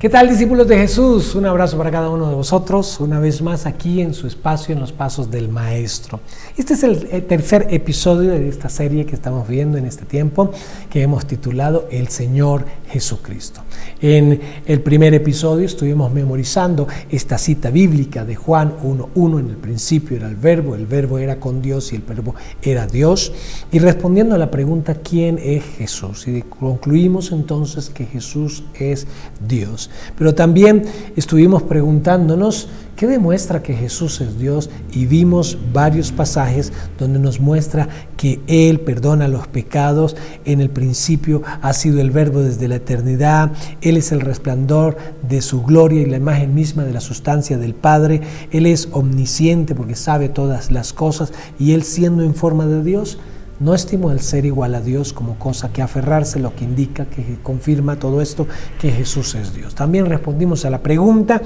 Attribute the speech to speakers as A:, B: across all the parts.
A: ¿Qué tal, discípulos de Jesús? Un abrazo para cada uno de vosotros, una vez más aquí en su espacio, en los pasos del Maestro. Este es el tercer episodio de esta serie que estamos viendo en este tiempo, que hemos titulado El Señor Jesucristo. En el primer episodio estuvimos memorizando esta cita bíblica de Juan 1:1, en el principio era el verbo era con Dios y el verbo era Dios, y respondiendo a la pregunta ¿quién es Jesús? Y concluimos entonces que Jesús es Dios. Pero también estuvimos preguntándonos qué demuestra que Jesús es Dios y vimos varios pasajes donde nos muestra que Él perdona los pecados. En el principio ha sido el Verbo desde la eternidad. Él es el resplandor de su gloria y la imagen misma de la sustancia del Padre. Él es omnisciente porque sabe todas las cosas y Él, siendo en forma de Dios, no estimó el ser igual a Dios como cosa que aferrarse, lo que indica, que confirma todo esto, que Jesús es Dios. También respondimos a la pregunta,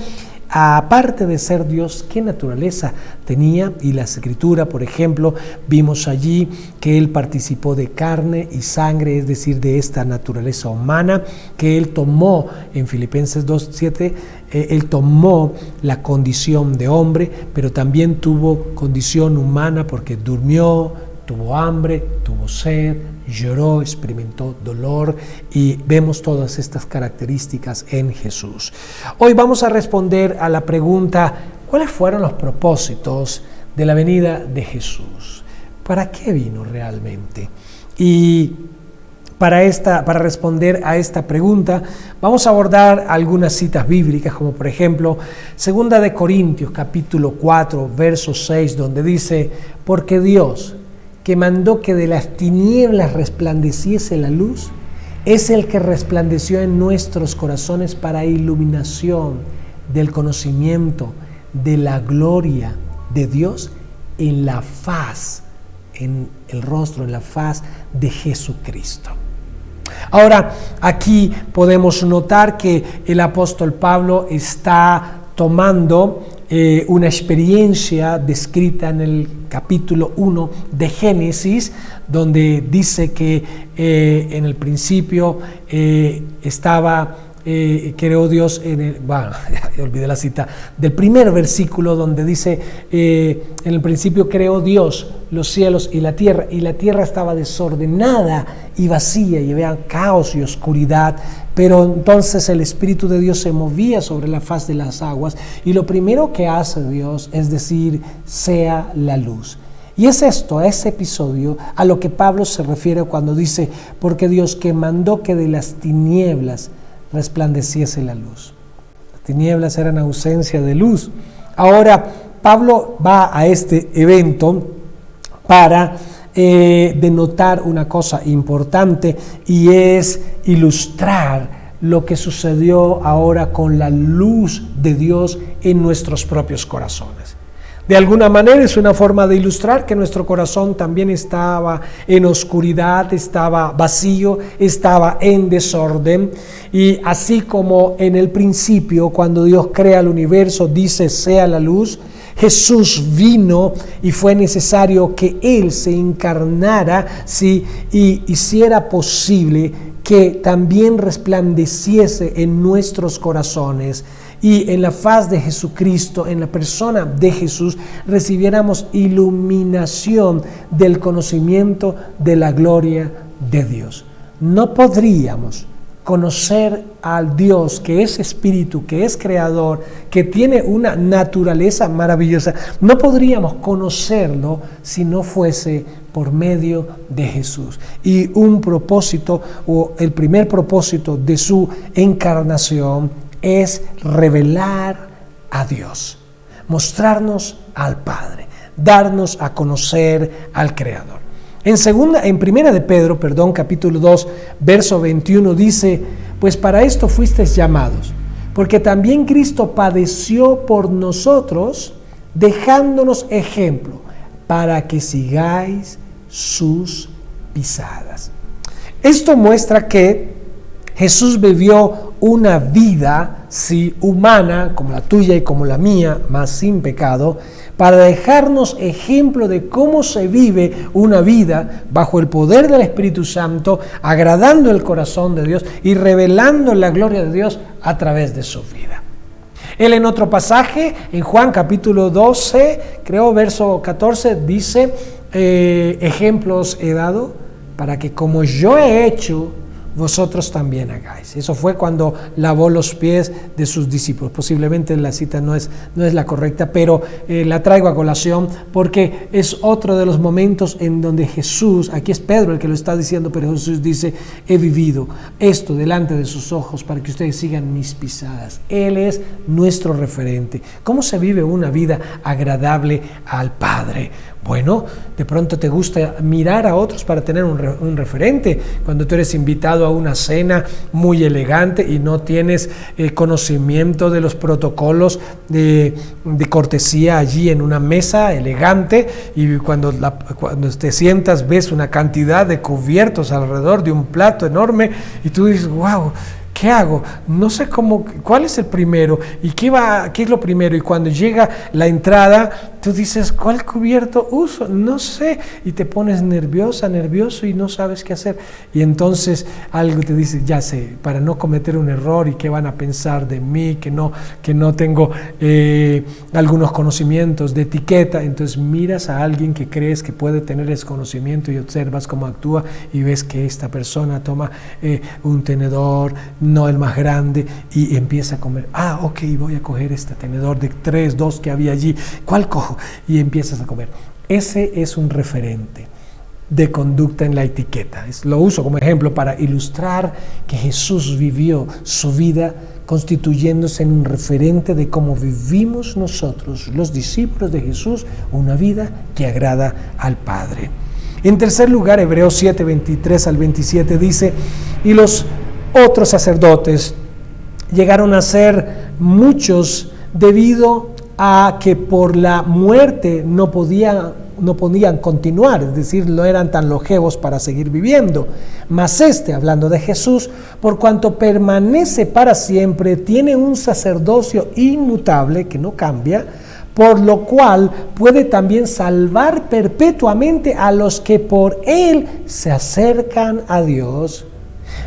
A: aparte de ser Dios, ¿qué naturaleza tenía? Y la Escritura, por ejemplo, vimos allí que Él participó de carne y sangre, es decir, de esta naturaleza humana, que Él tomó, en Filipenses 2:7, Él tomó la condición de hombre, pero también tuvo condición humana porque durmió, tuvo hambre, tuvo sed, lloró, experimentó dolor y vemos todas estas características en Jesús. Hoy vamos a responder a la pregunta, ¿cuáles fueron los propósitos de la venida de Jesús? ¿Para qué vino realmente? Y para responder a esta pregunta vamos a abordar algunas citas bíblicas, como por ejemplo 2 de Corintios capítulo 4, verso 6, donde dice, porque Dios, que mandó que de las tinieblas resplandeciese la luz, es el que resplandeció en nuestros corazones para iluminación del conocimiento de la gloria de Dios en la faz, en el rostro, en la faz de Jesucristo. Ahora, aquí podemos notar que el apóstol Pablo está tomando una experiencia descrita en el capítulo 1 de Génesis, donde dice que en el principio creó Dios olvidé la cita del primer versículo, donde dice en el principio creó Dios los cielos y la tierra estaba desordenada y vacía y había caos y oscuridad, pero entonces el Espíritu de Dios se movía sobre la faz de las aguas y lo primero que hace Dios es decir, sea la luz. Y es esto, a ese episodio, a lo que Pablo se refiere cuando dice, porque Dios que mandó que de las tinieblas resplandeciese la luz. Las tinieblas eran ausencia de luz. Ahora, Pablo va a este evento para denotar una cosa importante y es ilustrar lo que sucedió ahora con la luz de Dios en nuestros propios corazones. De alguna manera es una forma de ilustrar que nuestro corazón también estaba en oscuridad, estaba vacío, estaba en desorden. Y así como en el principio, cuando Dios crea el universo, dice sea la luz, Jesús vino y fue necesario que Él se encarnara y hiciera posible que también resplandeciese en nuestros corazones. Y en la faz de Jesucristo, en la persona de Jesús, recibiéramos iluminación del conocimiento de la gloria de Dios. No podríamos conocer al Dios que es Espíritu, que es Creador, que tiene una naturaleza maravillosa. No podríamos conocerlo si no fuese por medio de Jesús. Y un propósito, o el primer propósito de su encarnación, es revelar a Dios, mostrarnos al Padre, darnos a conocer al Creador. En primera de Pedro, capítulo 2, verso 21 dice, pues para esto fuisteis llamados, porque también Cristo padeció por nosotros, dejándonos ejemplo, para que sigáis sus pisadas. Esto muestra que Jesús vivió una vida sí humana, como la tuya y como la mía, más sin pecado, para dejarnos ejemplo de cómo se vive una vida bajo el poder del Espíritu Santo, agradando el corazón de Dios y revelando la gloria de Dios a través de su vida. Él en otro pasaje, en Juan capítulo 12, creo verso 14, dice, ejemplos he dado para que como yo he hecho, vosotros también hagáis. Eso fue cuando lavó los pies de sus discípulos. Posiblemente la cita no es la correcta, pero la traigo a colación porque es otro de los momentos en donde Jesús, aquí es Pedro el que lo está diciendo, pero Jesús dice, he vivido esto delante de sus ojos para que ustedes sigan mis pisadas. Él es nuestro referente. ¿Cómo se vive una vida agradable al Padre? Bueno, de pronto te gusta mirar a otros para tener un referente. Cuando tú eres invitado a una cena muy elegante y no tienes conocimiento de los protocolos de cortesía allí en una mesa elegante, y cuando te sientas ves una cantidad de cubiertos alrededor de un plato enorme y tú dices, wow, ¿qué hago? No sé cuál es el primero y qué es lo primero. Y cuando llega la entrada, tú dices, ¿cuál cubierto uso? No sé. Y te pones nervioso y no sabes qué hacer. Y entonces algo te dice, ya sé, para no cometer un error y qué van a pensar de mí, que no tengo algunos conocimientos de etiqueta. Entonces miras a alguien que crees que puede tener ese conocimiento y observas cómo actúa y ves que esta persona toma un tenedor, no el más grande, y empieza a comer. Ok, voy a coger este tenedor de 2 que había allí. ¿Cuál cojo? Y empiezas a comer. Ese es un referente de conducta en la etiqueta. Lo uso como ejemplo para ilustrar que Jesús vivió su vida constituyéndose en un referente de cómo vivimos nosotros, los discípulos de Jesús, una vida que agrada al Padre. En tercer lugar, Hebreos 7, 23 al 27 dice, y los otros sacerdotes llegaron a ser muchos debido a que por la muerte no podían continuar, es decir, no eran tan longevos para seguir viviendo. Mas hablando de Jesús, por cuanto permanece para siempre, tiene un sacerdocio inmutable que no cambia, por lo cual puede también salvar perpetuamente a los que por él se acercan a Dios,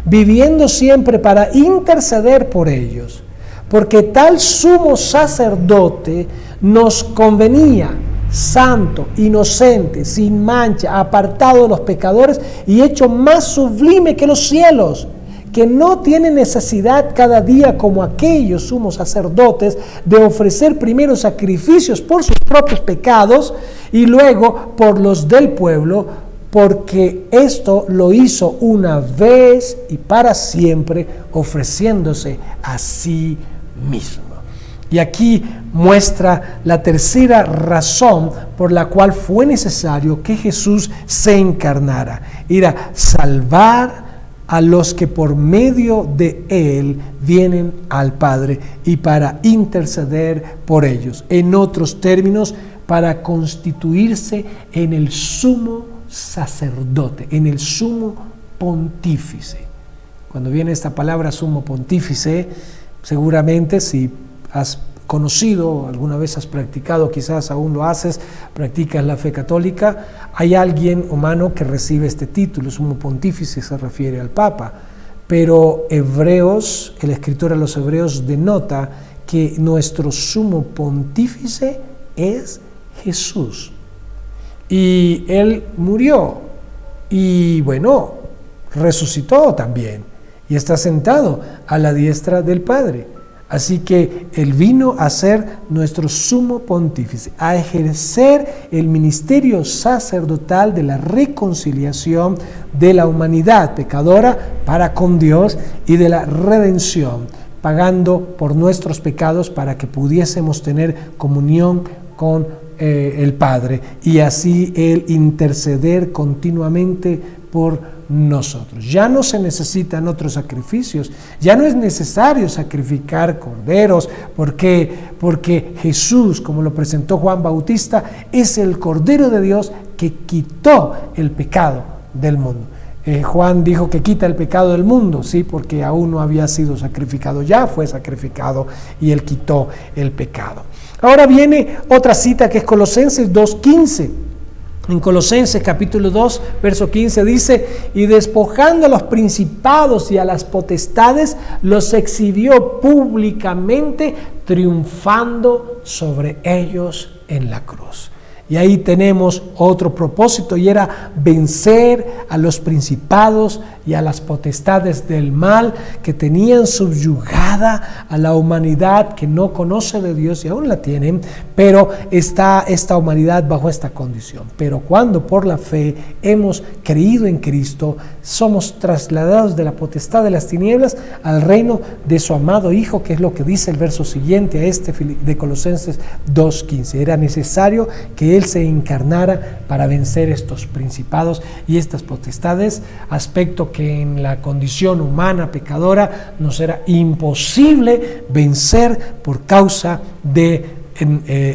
A: viviendo siempre para interceder por ellos, porque tal sumo sacerdote nos convenía, santo, inocente, sin mancha, apartado de los pecadores y hecho más sublime que los cielos, que no tiene necesidad cada día como aquellos sumos sacerdotes de ofrecer primero sacrificios por sus propios pecados y luego por los del pueblo, porque esto lo hizo una vez y para siempre, ofreciéndose a sí mismo. Y aquí muestra la tercera razón por la cual fue necesario que Jesús se encarnara. Era salvar a los que por medio de él vienen al Padre y para interceder por ellos. En otros términos, para constituirse en el sumo sacerdote, en el sumo pontífice. Cuando viene esta palabra sumo pontífice, seguramente si has conocido, alguna vez has practicado, quizás aún lo haces, practicas la fe católica, hay alguien humano que recibe este título. Sumo pontífice se refiere al Papa, pero Hebreos, el escritor a los Hebreos denota que nuestro sumo pontífice es Jesús. Y él murió y bueno, resucitó también y está sentado a la diestra del Padre. Así que él vino a ser nuestro sumo pontífice, a ejercer el ministerio sacerdotal de la reconciliación de la humanidad pecadora para con Dios y de la redención, pagando por nuestros pecados para que pudiésemos tener comunión con el Padre y así él interceder continuamente por nosotros. Ya no se necesitan otros sacrificios, ya no es necesario sacrificar corderos, porque Jesús, como lo presentó Juan Bautista, es el Cordero de Dios que quitó el pecado del mundo. Juan dijo que quita el pecado del mundo, sí, porque aún no había sido sacrificado, ya fue sacrificado y él quitó el pecado. Ahora viene otra cita que es Colosenses 2:15. En Colosenses capítulo 2, verso 15 dice: y despojando a los principados y a las potestades, los exhibió públicamente, triunfando sobre ellos en la cruz. Y ahí tenemos otro propósito, y era vencer a los principados y a las potestades del mal que tenían subyugada a la humanidad que no conoce de Dios, y aún la tienen, pero está esta humanidad bajo esta condición. Pero cuando por la fe hemos creído en Cristo, somos trasladados de la potestad de las tinieblas al reino de su amado Hijo, que es lo que dice el verso siguiente a este de Colosenses 2:15. Era necesario que Él se encarnara para vencer estos principados y estas potestades, aspecto que en la condición humana pecadora nos era imposible vencer por causa de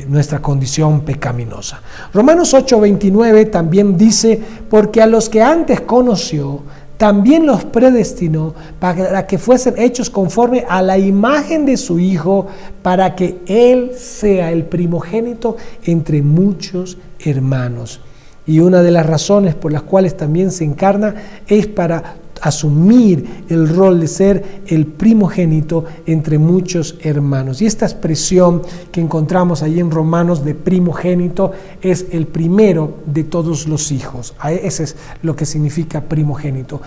A: nuestra condición pecaminosa. Romanos 8:29 también dice: porque a los que antes conoció, también los predestinó para que fuesen hechos conforme a la imagen de su Hijo, para que Él sea el primogénito entre muchos hermanos. Y una de las razones por las cuales también se encarna es para asumir el rol de ser el primogénito entre muchos hermanos. Y esta expresión que encontramos allí en Romanos de primogénito es el primero de todos los hijos. Ese es lo que significa primogénito.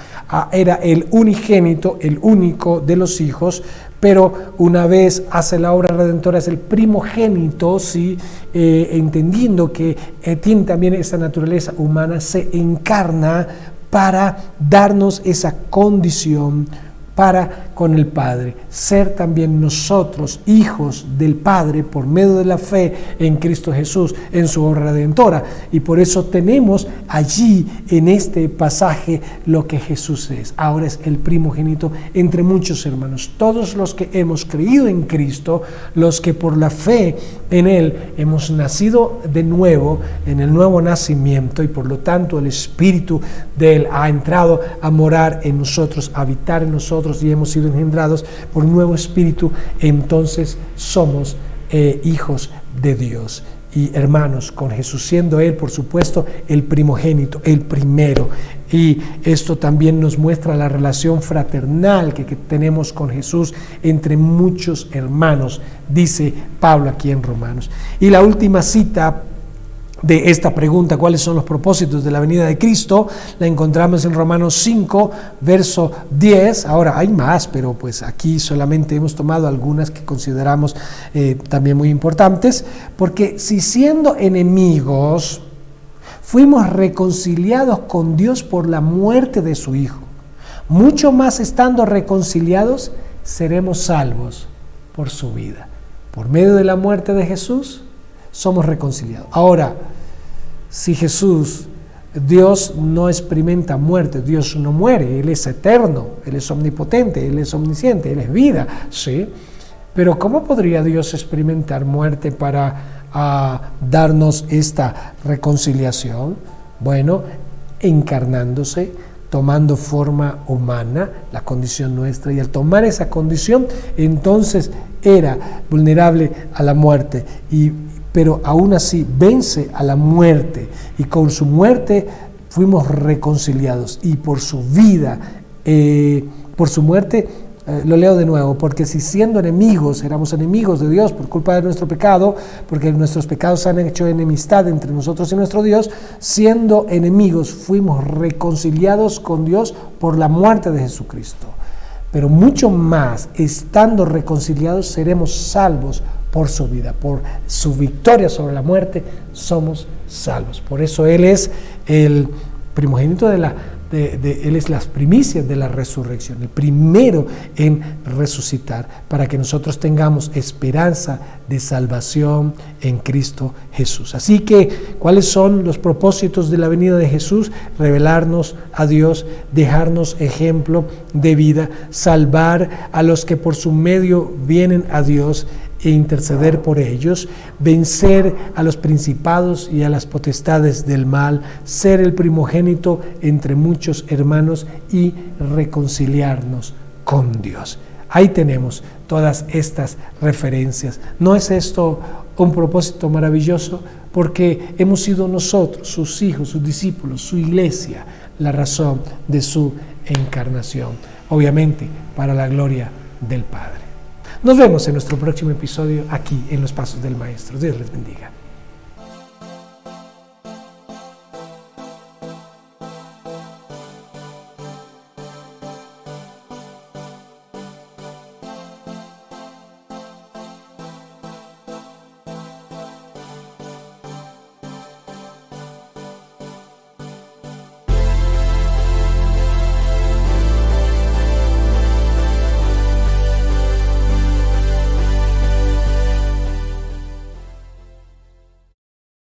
A: Era el unigénito, el único de los hijos, pero una vez hace la obra redentora es el primogénito, ¿sí? Entendiendo que tiene también esa naturaleza humana, se encarna para darnos esa condición para con el Padre, ser también nosotros hijos del Padre por medio de la fe en Cristo Jesús, en su obra redentora. Y por eso tenemos allí en este pasaje lo que Jesús es. Ahora es el primogénito entre muchos hermanos. Todos los que hemos creído en Cristo, los que por la fe en Él hemos nacido de nuevo, en el nuevo nacimiento, y por lo tanto el Espíritu de Él ha entrado a morar en nosotros, a habitar en nosotros, y hemos sido engendrados por un nuevo espíritu, entonces somos hijos de Dios y hermanos con Jesús, siendo Él, por supuesto, el primogénito, el primero. Y esto también nos muestra la relación fraternal que tenemos con Jesús entre muchos hermanos, dice Pablo aquí en Romanos. Y la última cita de esta pregunta, ¿cuáles son los propósitos de la venida de Cristo?, la encontramos en Romanos 5, verso 10. Ahora hay más, pero pues aquí solamente hemos tomado algunas que consideramos también muy importantes, porque si siendo enemigos fuimos reconciliados con Dios por la muerte de su Hijo, mucho más estando reconciliados seremos salvos por su vida. Por medio de la muerte de Jesús somos reconciliados. Ahora, si Jesús, Dios no experimenta muerte, Dios no muere, Él es eterno, Él es omnipotente, Él es omnisciente, Él es vida, ¿sí? Pero ¿cómo podría Dios experimentar muerte para darnos esta reconciliación? Bueno, encarnándose, tomando forma humana, la condición nuestra, y al tomar esa condición, entonces era vulnerable a la muerte, pero aún así vence a la muerte, y con su muerte fuimos reconciliados, y por su vida, por su muerte, lo leo de nuevo: porque si siendo enemigos, éramos enemigos de Dios por culpa de nuestro pecado, porque nuestros pecados han hecho enemistad entre nosotros y nuestro Dios, siendo enemigos fuimos reconciliados con Dios por la muerte de Jesucristo. Pero mucho más, estando reconciliados, seremos salvos por su vida, por su victoria sobre la muerte, somos salvos. Por eso Él es el primogénito Él es las primicias de la resurrección, el primero en resucitar, para que nosotros tengamos esperanza de salvación en Cristo Jesús. Así que, ¿cuáles son los propósitos de la venida de Jesús? Revelarnos a Dios, dejarnos ejemplo de vida, salvar a los que por su medio vienen a Dios, e interceder por ellos, vencer a los principados y a las potestades del mal, ser el primogénito entre muchos hermanos y reconciliarnos con Dios. Ahí tenemos todas estas referencias. ¿No es esto un propósito maravilloso? Porque hemos sido nosotros, sus hijos, sus discípulos, su iglesia, la razón de su encarnación. Obviamente, para la gloria del Padre. Nos vemos en nuestro próximo episodio aquí en Los Pasos del Maestro. Dios les bendiga.